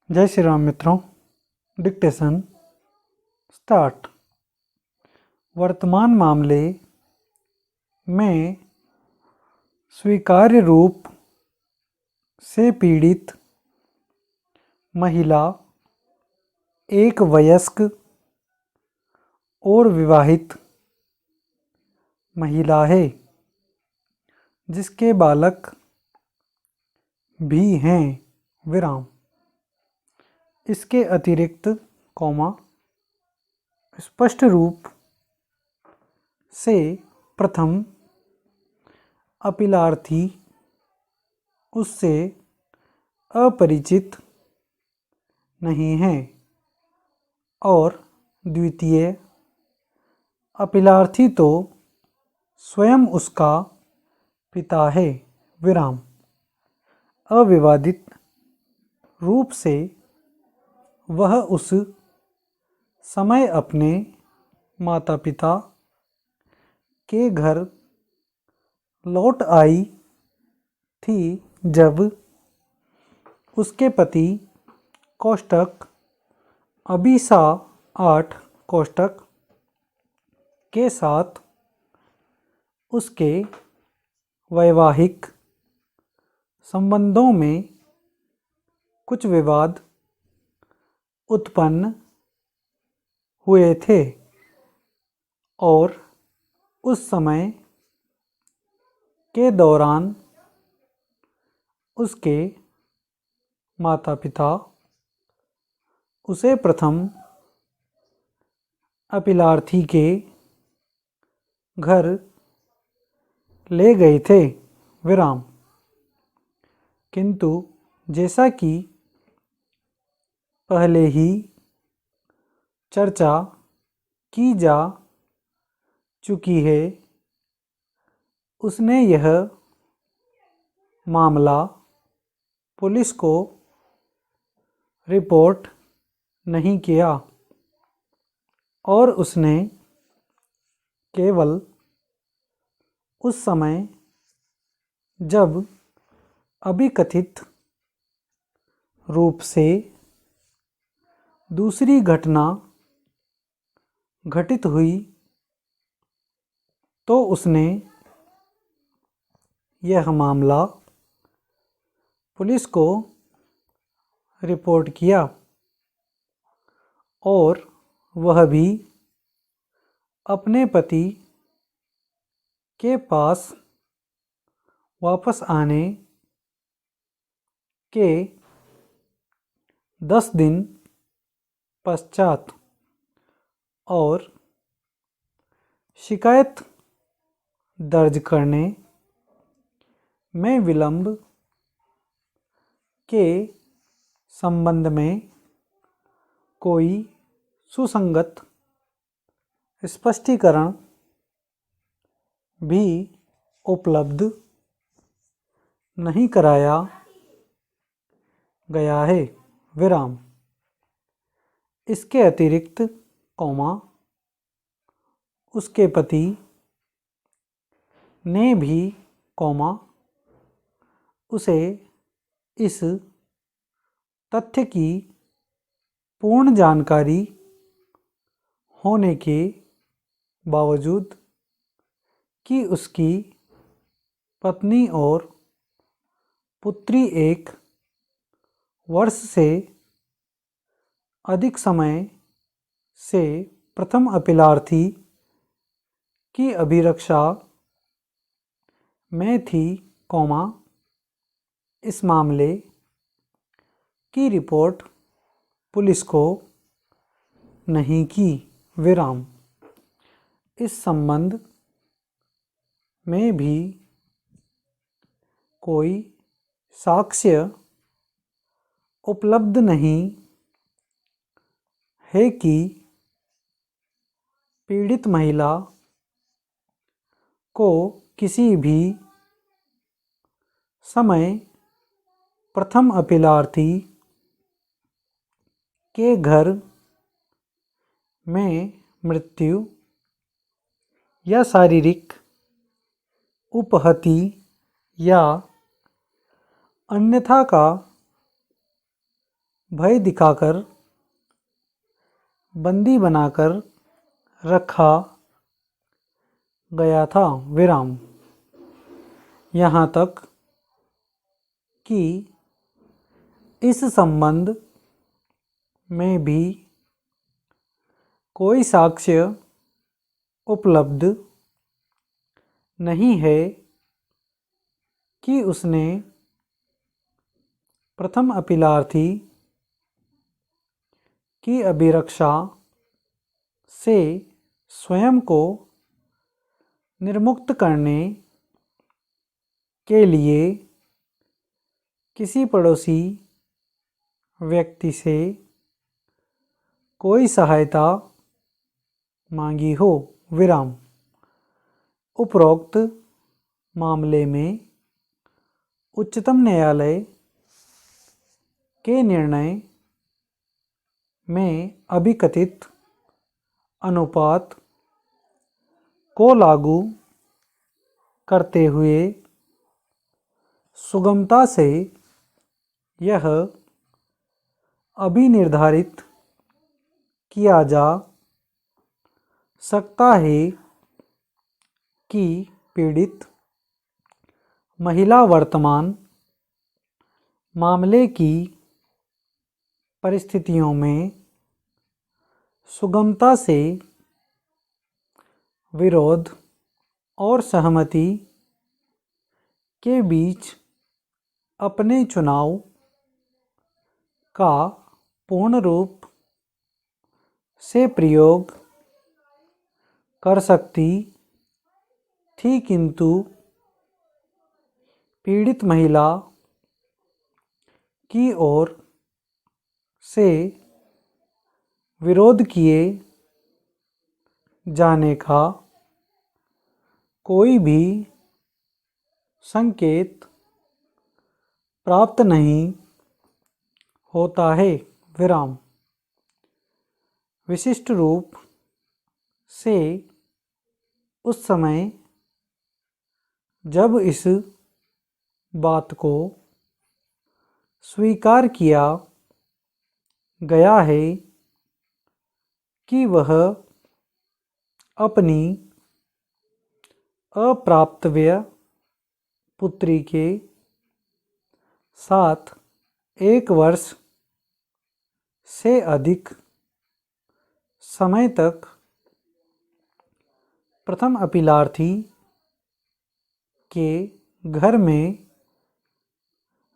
जय श्री राम मित्रों। Dictation start. वर्तमान मामले में स्वीकार्य रूप से पीड़ित महिला एक वयस्क और विवाहित महिला है जिसके बालक भी हैं विराम। इसके अतिरिक्त स्पष्ट रूप से प्रथम अपीलार्थी उससे अपरिचित नहीं है और द्वितीय अपीलार्थी तो स्वयं उसका पिता है विराम। अविवादित रूप से वह उस समय अपने माता पिता के घर लौट आई थी जब उसके पति कोष्टक अभिसा 8 कोष्टक के साथ उसके वैवाहिक संबंधों में कुछ विवाद उत्पन्न हुए थे और उस समय के दौरान उसके माता पिता उसे प्रथम अपीलार्थी के घर ले गए थे विराम। किंतु जैसा कि पहले ही चर्चा की जा चुकी है, उसने यह मामला पुलिस को रिपोर्ट नहीं किया और उसने केवल उस समय जब अभिकथित रूप से दूसरी घटना घटित हुई तो उसने यह मामला पुलिस को रिपोर्ट किया और वह भी अपने पति के पास वापस आने के 10 दिन पश्चात और शिकायत दर्ज करने में विलंब के संबंध में कोई सुसंगत स्पष्टीकरण भी उपलब्ध नहीं कराया गया है विराम। इसके अतिरिक्त उसके पति ने भी उसे इस तथ्य की पूर्ण जानकारी होने के बावजूद कि उसकी पत्नी और पुत्री 1 वर्ष से अधिक समय से प्रथम अपीलार्थी की अभिरक्षा में थी इस मामले की रिपोर्ट पुलिस को नहीं की विराम। इस संबंध में भी कोई साक्ष्य उपलब्ध नहीं है कि पीड़ित महिला को किसी भी समय प्रथम अपीलार्थी के घर में मृत्यु या शारीरिक उपहति या अन्यथा का भय दिखाकर बंदी बनाकर रखा गया था। विराम। यहाँ तक कि इस संबंध में भी कोई साक्ष्य उपलब्ध नहीं है कि उसने प्रथम अपीलार्थी की अभिरक्षा से स्वयं को निर्मुक्त करने के लिए किसी पड़ोसी व्यक्ति से कोई सहायता मांगी हो। विराम। उपरोक्त मामले में उच्चतम न्यायालय के निर्णय में अभिकथित अनुपात को लागू करते हुए सुगमता से यह अभिनिर्धारित किया जा सकता है कि पीड़ित महिला वर्तमान मामले की परिस्थितियों में सुगमता से विरोध और सहमति के बीच अपने चुनाव का पूर्ण रूप से प्रयोग कर सकती थी, किंतु पीड़ित महिला की ओर से विरोध किए जाने का कोई भी संकेत प्राप्त नहीं होता है। विराम। विशिष्ट रूप से उस समय जब इस बात को स्वीकार किया गया है कि वह अपनी अप्राप्तव्य पुत्री के साथ 1 वर्ष से अधिक समय तक प्रथम अपीलार्थी के घर में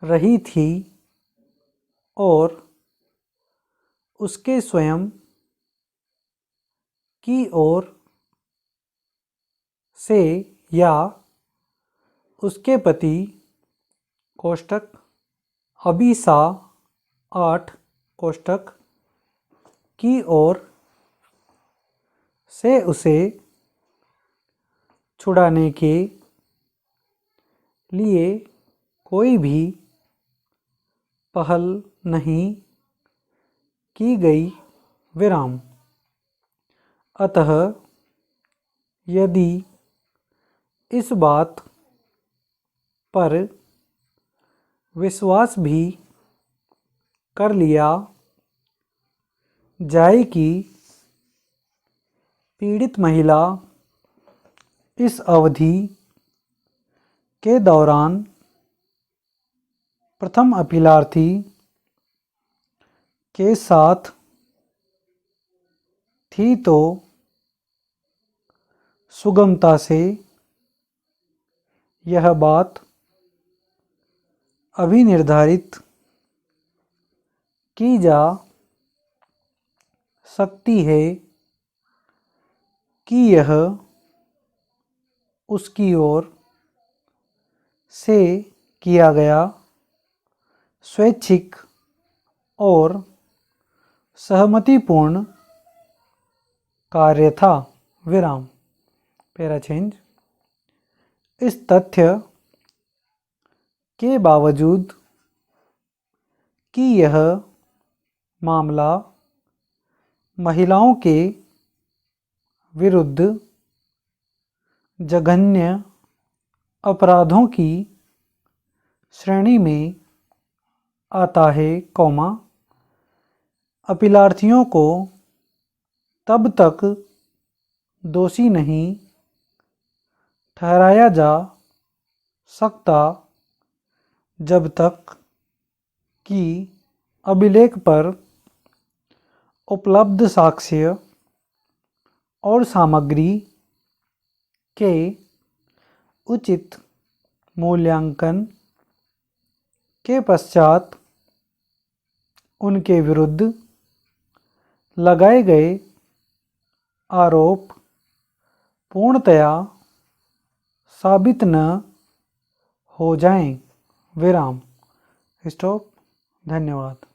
रही थी और उसके स्वयं की ओर से या उसके पति कोष्टक अभिसा 8 कोष्टक की ओर से उसे छुड़ाने के लिए कोई भी पहल नहीं की गई। विराम। अतः यदि इस बात पर विश्वास भी कर लिया जाए कि पीड़ित महिला इस अवधि के दौरान प्रथम अपीलार्थी के साथ थी, तो सुगमता से यह बात अभिनिर्धारित की जा सकती है कि यह उसकी ओर से किया गया स्वैच्छिक और सहमतिपूर्ण कार्य था। विराम। Para change. इस तथ्य के बावजूद कि यह मामला महिलाओं के विरुद्ध जघन्य अपराधों की श्रेणी में आता है, अपीलार्थियों को तब तक दोषी नहीं ठहराया जा सकता जब तक कि अभिलेख पर उपलब्ध साक्ष्य और सामग्री के उचित मूल्यांकन के पश्चात उनके विरुद्ध लगाए गए आरोप पूर्णतया साबित न हो जाएं। विराम। स्टॉप। धन्यवाद।